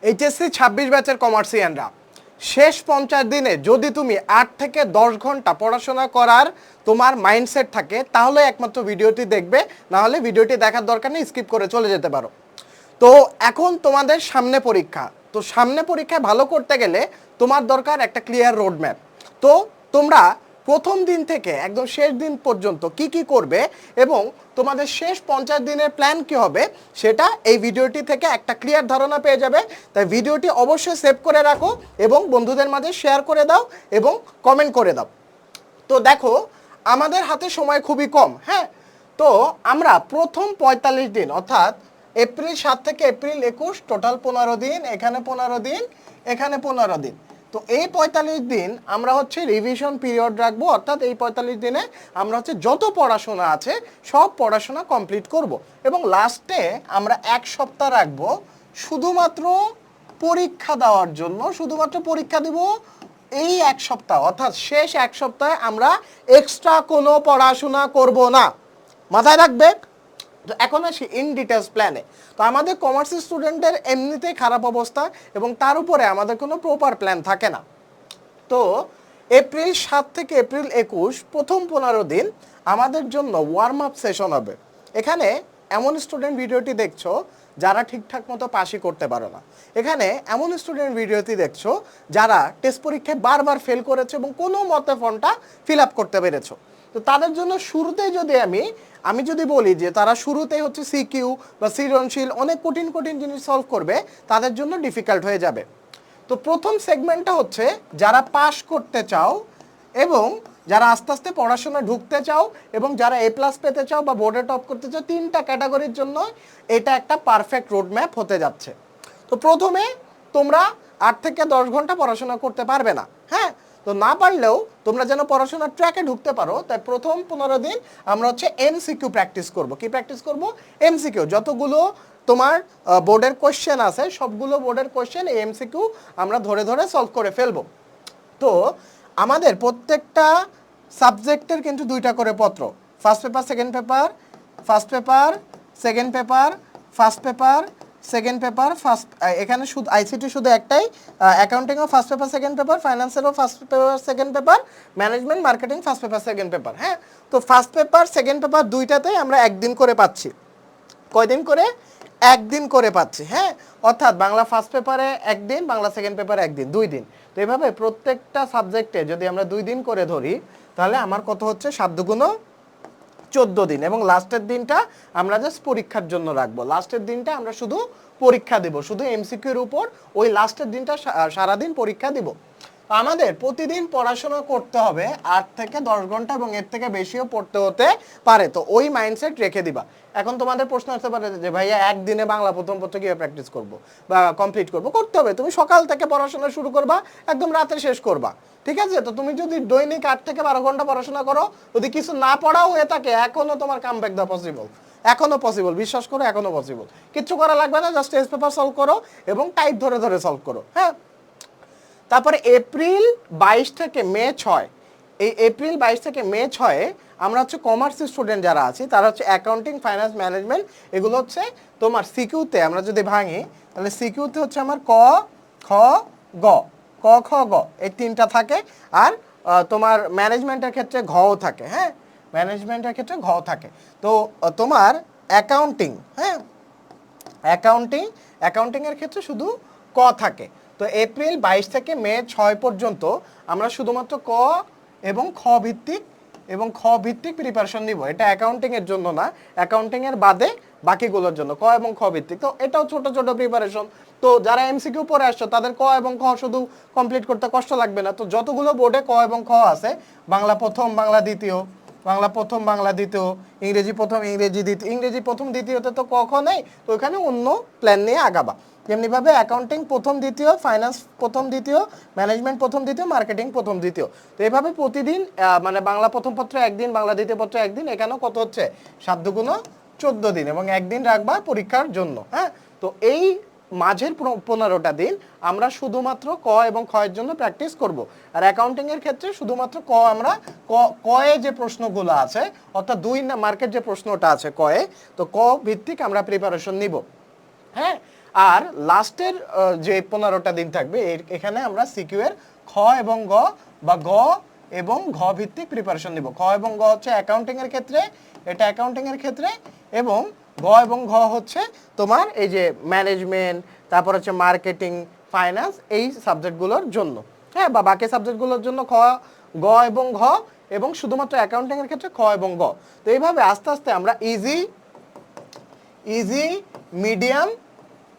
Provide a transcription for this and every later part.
HSC 26 ব্যাচের কমার্সিয়ানরা, শেষ 50 দিনে যদি তুমি 8 থেকে 10 ঘন্টা পড়াশোনা করার তোমার মাইন্ডসেট থাকে তাহলে একমাত্র ভিডিওটি দেখবে, না হলে ভিডিওটি দেখার দরকার নেই, স্কিপ করে চলে যেতে পারো। তো এখন তোমাদের সামনে পরীক্ষা, তো সামনে পরীক্ষায় ভালো করতে গেলে তোমার দরকার একটা ক্লিয়ার রোড ম্যাপ। তো তোমরা প্রথম দিন থেকে একদম শেষ দিন পর্যন্ত কি কি করবে এবং তোমাদের শেষ 50 দিনের প্ল্যান কি হবে সেটা এই ভিডিওটি থেকে একটা ক্লিয়ার ধারণা পেয়ে যাবে। তাই ভিডিওটি অবশ্যই সেভ করে রাখো এবং বন্ধুদের মাঝে শেয়ার করে দাও এবং কমেন্ট করে দাও। তো দেখো আমাদের হাতে সময় খুবই কম, হ্যাঁ। তো আমরা প্রথম 45 দিন অর্থাৎ এপ্রিল 7 থেকে এপ্রিল 21 টোটাল 15 দিন, এখানে 15 দিন, এখানে 15 দিন। তো এই 45 দিন আমরা হচ্ছে রিভিশন পিরিয়ড রাখবো, অর্থাৎ এই 45 দিনে আমরা হচ্ছে যত পড়াশোনা আছে সব পড়াশোনা কমপ্লিট করব এবং লাস্টে আমরা 1 সপ্তাহ রাখবো শুধুমাত্র পরীক্ষা দেওয়ার জন্য, শুধুমাত্র পরীক্ষা দিব। এই 1 সপ্তাহ অর্থাৎ শেষ 1 সপ্তাহে আমরা এক্সট্রা কোনো পড়াশোনা করব না, মাথায় রাখবে। তো এখন আসি ইন ডিটেলস প্ল্যানে। তো আমাদের কমার্স স্টুডেন্টদের এমনিতেই খারাপ অবস্থা এবং তার উপরে আমাদের কোনো প্রপার প্ল্যান থাকে না। তো এপ্রিল 7 থেকে এপ্রিল 21 প্রথম 15 দিন আমাদের জন্য ওয়ার্ম আপ সেশন হবে। এখানে এমন স্টুডেন্ট ভিডিওটি দেখছো যারা ঠিকঠাক মতো পাসই করতে পারে না, এখানে এমন স্টুডেন্ট ভিডিওটি দেখছো যারা টেস্ট পরীক্ষায় বারবার ফেল করেছে এবং কোনো মতে ফর্মটা ফিল আপ করতে পেরেছো। তো তাদের জন্য শুরুতেই যদি আমি যদি বলি যে তারা শুরুতেই হচ্ছে সিকিউ বা সৃজনশীল অনেক কঠিন কঠিন জিনিস সলভ করবে, তাদের জন্য ডিফিকাল্ট হয়ে যাবে। তো প্রথম সেগমেন্টটা হচ্ছে যারা পাস করতে চাও এবং যারা আস্তে আস্তে পড়াশোনা ঢুকতে চাও এবং যারা এ প্লাস পেতে চাও বা বোর্ডে টপ করতে চাও, 3টা ক্যাটাগরির জন্য এটা একটা পারফেক্ট রোড ম্যাপ হতে যাচ্ছে। তো প্রথমে তোমরা 8 থেকে 10 ঘন্টা পড়াশোনা করতে পারবে না, হ্যাঁ। তো না পারলেও তোমরা যেন পড়াশোনার ট্র্যাকে ঢুকতে পারো, তাই প্রথম 15 দিন আমরা হচ্ছে এমসিকিউ প্র্যাকটিস করব। কি প্র্যাকটিস করব? এমসিকিউ। যতগুলো তোমার বোর্ডের কোশ্চেন আছে সবগুলো বোর্ডের কোশ্চেন এই এমসিকিউ আমরা ধরে ধরে সলভ করে ফেলবো। তো আমাদের প্রত্যেকটা সাবজেক্টের কিন্তু 2টা করে পত্র, first paper second paper, first paper second paper, first paper second paper, first এখানে শুধু আইসিটি শুধু একটাই, অ্যাকাউন্টিংও ফার্স্ট পেপার সেকেন্ড পেপার, ফাইন্যান্সেরও first paper second paper, management marketing first paper second paper, হ্যাঁ। তো ফার্স্ট পেপার সেকেন্ড পেপার 2টাতেই আমরা 1 দিন করে পাচ্ছি। কয়দিন করে? 1 দিন করে পাচ্ছি, হ্যাঁ। অর্থাৎ বাংলা ফার্স্ট পেপারে 1 দিন, বাংলা সেকেন্ড পেপারে 1 দিন, 2 দিন। তো এভাবে প্রত্যেকটা সাবজেক্টে যদি আমরা 2 দিন করে ধরি তাহলে আমার কত হচ্ছে? 7 দুগুণ 14 দিন। এবং লাস্টের দিনটা আমরা জাস্ট পরীক্ষার জন্য রাখবো। লাস্টের দিনটা আমরা শুধু পরীক্ষা দেব, শুধু এমসিকিউর উপর ওই লাস্টের দিনটা সারাদিন পরীক্ষা দিব। আমাদের প্রতিদিন পড়াশোনা করতে হবে 8 থেকে 10 ঘন্টা এবং এর থেকে বেশিও পড়তে হতে পারে। তো ওই মাইন্ডসেট রেখে দিবা। এখন তোমাদের প্রশ্ন আসতে পারে যে ভাইয়া একদিনে বাংলা প্রথম পত্র কীভাবে প্র্যাকটিস করব বা কমপ্লিট করব? করতে হবে। তুমি সকাল থেকে পড়াশোনা শুরু করবা, একদম রাতে শেষ করবা, ঠিক আছে? তো তুমি যদি দৈনিক 8 থেকে 12 ঘন্টা পড়াশোনা করো, যদি কিছু না পড়াও হয়ে থাকে, এখনও তোমার কাম ব্যাক দেওয়া পসিবল, এখনও পসিবল, বিশ্বাস করো এখনও পসিবল। কিচ্ছু করা লাগবে না, জাস্ট টেস্ট পেপার সলভ করো এবং টাইপ ধরে ধরে সলভ করো, হ্যাঁ। তারপরে এপ্রিল 22 থেকে মে 6, এই এপ্রিল 22 থেকে মে 6 আমরা হচ্ছে কমার্স স্টুডেন্ট যারা আছি তারা হচ্ছে অ্যাকাউন্টিং, ফাইন্যান্স, ম্যানেজমেন্ট, এগুলো হচ্ছে তোমার সিকিউতে আমরা যদি ভাঙি তাহলে সিকিউতে হচ্ছে আমার ক খ গ, ক খ গ এই 3টা থাকে। আর তোমার ম্যানেজমেন্টের ক্ষেত্রে ঘও থাকে, হ্যাঁ, ম্যানেজমেন্টের ক্ষেত্রে ঘ থাকে। তো তোমার অ্যাকাউন্টিং, হ্যাঁ, অ্যাকাউন্টিংয়ের ক্ষেত্রে শুধু ক থাকে। তো এপ্রিল 22 থেকে মে 6 পর্যন্ত আমরা শুধুমাত্র ক এবং খ ভিত্তিক প্রিপারেশন নিব। এটা অ্যাকাউন্টিংয়ের জন্য না, অ্যাকাউন্টিংয়ের বাদে বাকিগুলোর জন্য ক এবং খ ভিত্তিক। তো এটাও ছোট ছোট প্রিপারেশন। তো যারা এমসিকিউ পড়ে আসছো তাদের ক এবং খ শুধু কমপ্লিট করতে কষ্ট লাগবে না। তো যতগুলো বোর্ডে ক এবং খ আছে, বাংলা প্রথম, বাংলা দ্বিতীয়, বাংলা প্রথম, বাংলা দ্বিতীয়, ইংরেজি প্রথম, ইংরেজি দ্বিতীয়, ইংরেজি প্রথম দ্বিতীয়তে তো ক খ নেই, তো ওখানে অন্য প্ল্যান নিয়ে আগাবা। যেমনিভাবে অ্যাকাউন্টিং প্রথম দ্বিতীয়, ফাইন্যান্স প্রথম দ্বিতীয়, ম্যানেজমেন্ট প্রথম দ্বিতীয়, মার্কেটিং প্রথম দ্বিতীয়। তো এভাবে প্রতিদিন মানে বাংলা প্রথম পত্র 1 দিন, বাংলা দ্বিতীয় পত্র 1 দিন, এখানেও কত হচ্ছে? 7 দুগুণ 14 দিন এবং 1 দিন রাখবা পরীক্ষার জন্য, হ্যাঁ। তো এই মাঝের 15টা দিন আমরা শুধুমাত্র ক এবং খ এর জন্য প্র্যাকটিস করব। আর অ্যাকাউন্টিংয়ের ক্ষেত্রে শুধুমাত্র ক, আমরা কয়ে যে প্রশ্নগুলো আছে অর্থাৎ 2 মার্কের যে প্রশ্নটা আছে কয়ে, তো ক ভিত্তিক আমরা প্রিপারেশন নিব, হ্যাঁ। আর লাস্টের যে 15টা দিন থাকবে এখানে আমরা সিকিউ এর খ এবং গ বা গ এবং ঘ ভিত্তিক প্রিপারেশন নিব। খ এবং গ হচ্ছে অ্যাকাউন্টিং এর ক্ষেত্রে, এটা অ্যাকাউন্টিং এর ক্ষেত্রে, এবং গ এবং ঘ হচ্ছে তোমার এই যে ম্যানেজমেন্ট, তারপর হচ্ছে মার্কেটিং, ফাইন্যান্স, এই সাবজেক্টগুলোর জন্য। হ্যাঁ, বা বাকি সাবজেক্টগুলোর জন্য খ, গ এবং ঘ, এবং শুধুমাত্র অ্যাকাউন্টিং এর ক্ষেত্রে খ এবং গ। তো এইভাবে আস্তে আস্তে আমরা ইজি,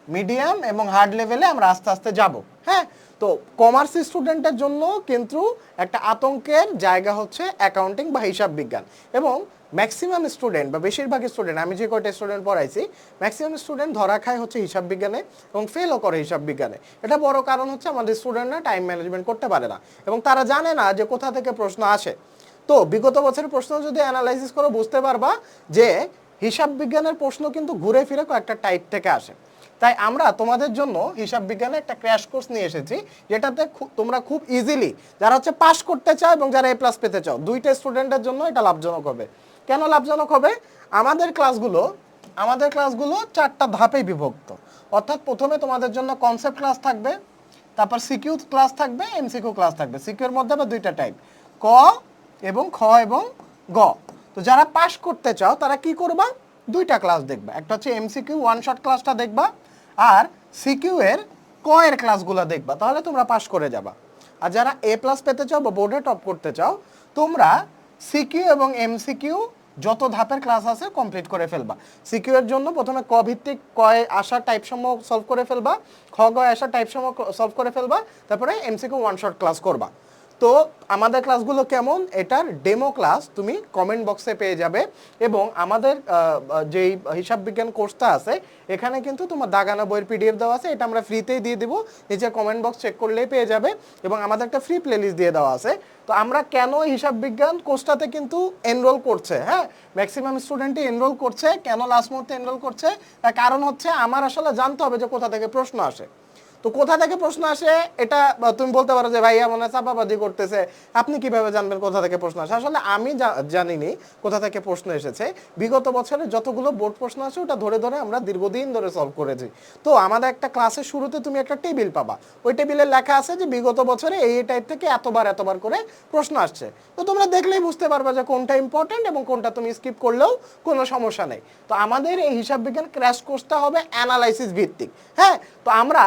মিডিয়াম এবং হার্ড লেভেলে আমরা আস্তে আস্তে যাব। হ্যাঁ, তো কমার্স স্টুডেন্টের জন্য কিন্তু একটা আতঙ্কের জায়গা হচ্ছে অ্যাকাউন্টিং বা হিসাব বিজ্ঞান, এবং ম্যাক্সিমাম স্টুডেন্ট বা বেশিরভাগ স্টুডেন্ট, আমি যে কয়টা স্টুডেন্ট পড়াইছি ম্যাক্সিমাম স্টুডেন্ট ধরা খায় হচ্ছে হিসাব বিজ্ঞানে এবং ফেলও করে হিসাব বিজ্ঞানে। এটা বড় কারণ হচ্ছে আমাদের স্টুডেন্টরা টাইম ম্যানেজমেন্ট করতে পারে না এবং তারা জানে না যে কোথা থেকে প্রশ্ন আসে। তো বিগত বছরের প্রশ্ন যদি অ্যানালাইসিস করে বুঝতে পারবা যে হিসাব বিজ্ঞানের প্রশ্ন কিন্তু ঘুরে ফিরে কয়েকটা টাইপ থেকে আসে। তাই আমরা তোমাদের জন্য হিসাব বিজ্ঞানে একটা ক্র্যাশ কোর্স নিয়ে এসেছি, যেটাতে তোমরা খুব ইজিলি যারা হচ্ছে পাস করতে চাও এবং যারা A+ পেতে চাও, দুইটা স্টুডেন্টের জন্য এটা লাভজনক হবে। কেন লাভজনক হবে? আমাদের ক্লাসগুলো 4টা ধাপে বিভক্ত। অর্থাৎ প্রথমে তোমাদের জন্য কনসেপ্ট ক্লাস থাকবে, তারপর সিকিউ ক্লাস থাকবে, এমসিকিউ ক্লাস থাকবে। সিকিউর মধ্যে আবার দুইটা টাইপ, ক এবং খ এবং গ। তো যারা পাস করতে চাও তারা কি করবা? দুইটা ক্লাস দেখবা, একটা হচ্ছে এমসিকিউ ওয়ান শট ক্লাসটা দেখবা, আর সিকিউ এর ক এর ক্লাসগুলো দেখবা, তাহলে তোমরা পাস করে যাবা। আর যারা A+ পেতে চাও বা বোর্ডে টপ করতে চাও, তোমরা সিকিউ এবং এমসিকিউ যত ধাপের ক্লাস আছে কমপ্লিট করে ফেলবা। সিকিউ এর জন্য প্রথমে ক ভিত্তিক কয়ে আসা টাইপ সমূহ সলভ করে ফেলবা, খ গ আসা টাইপ সমূহ সলভ করে ফেলবা, তারপরে এমসিকিউ ওয়ান শট ক্লাস করবা। তো আমাদের ক্লাসগুলো কেমন, এটার ডেমো ক্লাস তুমি কমেন্ট বক্সে পেয়ে যাবে, এবং আমাদের যেই হিসাব বিজ্ঞান কোর্সটা আছে এখানে কিন্তু তোমার দাগানো বইয়ের PDF দেওয়া আছে, এটা আমরা ফ্রিতেই দিয়ে দেবো, নিচে কমেন্ট বক্স চেক করলেই পেয়ে যাবে, এবং আমাদের একটা ফ্রি প্লেলিস্ট দিয়ে দেওয়া আছে। তো আমরা কেন হিসাব বিজ্ঞান কোর্সটাতে কিন্তু এনরোল করছে, হ্যাঁ ম্যাক্সিমাম স্টুডেন্টই এনরোল করছে, কেন লাস্ট মুহূর্তে এনরোল করছে, তার কারণ হচ্ছে আমার আসলে জানতে হবে যে কোথা থেকে প্রশ্ন আসে। তো কোথা থেকে প্রশ্ন আসে এটা তুমি বলতে পারো যে ভাইয়া মনে হয় চাপাবাজি করতেছে, আপনি কিভাবে জানবেন কোথা থেকে প্রশ্ন আসে? আসলে আমি জানিনি কোথা থেকে প্রশ্ন এসেছে। বিগত বছরে যতগুলো বোর্ড প্রশ্ন আছে ওটা ধরে ধরে আমরা দীর্ঘদিন ধরে সলভ করেছি। তো আমাদের একটা ক্লাসের শুরুতে তুমি একটা টেবিল পাবা, ওই টেবিলে লেখা আছে যে বিগত বছরে এই টাইপ থেকে এতবার করে প্রশ্ন আসছে। তো তোমরা দেখলেই বুঝতে পারবা যে কোনটা ইম্পর্টেন্ট এবং কোনটা তুমি স্কিপ করলেও কোনো সমস্যা নেই। তো আমাদের এই হিসাব বিজ্ঞান ক্র্যাশ কোর্সটা হবে অ্যানালাইসিস ভিত্তিক। হ্যাঁ, তো আমরা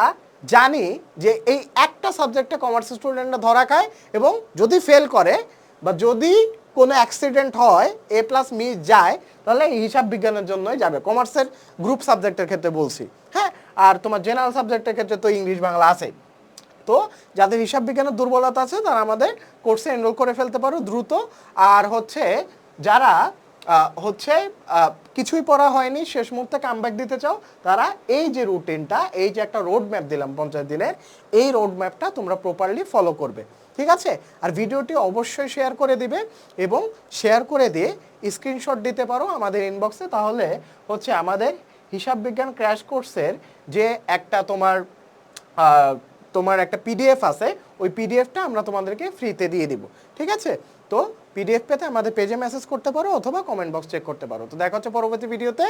জানি যে এই একটা সাবজেক্টে কমার্স স্টুডেন্টরা ধরা খায়, এবং যদি ফেল করে বা যদি কোনো অ্যাক্সিডেন্ট হয়, A+ মিস যায়, তাহলে হিসাব বিজ্ঞানের জন্যই যাবে, কমার্সের গ্রুপ সাবজেক্টের ক্ষেত্রে বলছি। হ্যাঁ, আর তোমার জেনারেল সাবজেক্টের ক্ষেত্রে তো ইংলিশ বাংলা আছে। তো যাদের হিসাব বিজ্ঞানের দুর্বলতা আছে তারা আমাদের কোর্সে এনরোল করে ফেলতে পারো দ্রুত। আর হচ্ছে যারা কিছুই পড়া হয়নি, শেষ মুহূর্তে কামব্যাক দিতে চাও, তারা এই যে রুটিনটা, এই যে একটা রোড ম্যাপ দিলাম 50 দিনের, এই রোড ম্যাপটা তোমরা প্রপারলি ফলো করবে, ঠিক আছে? আর ভিডিওটি অবশ্যই শেয়ার করে দিবে, এবং শেয়ার করে দিয়ে স্ক্রিনশট দিতে পারো আমাদের ইনবক্সে, তাহলে হচ্ছে আমাদের হিসাব বিজ্ঞান ক্র্যাশ কোর্সের যে একটা তোমার একটা PDF আছে, ওই PDFটা আমরা তোমাদেরকে ফ্রিতে দিয়ে দিব, ঠিক আছে? তো PDF পেতে আমাদের পেজে মেসেজ করতে পারো অথবা কমেন্ট বক্স চেক করতে পারো। তো দেখা হচ্ছে পরবর্তী ভিডিওতে।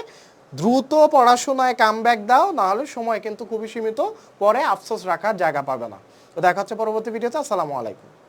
দ্রুত পড়াশোনায় কামব্যাক দাও, নাহলে সময় কিন্তু খুবই সীমিত, পরে আফসোস রাখার জায়গা পাবে না। তো দেখা হচ্ছে পরবর্তী ভিডিওতে। আসসালামু আলাইকুম।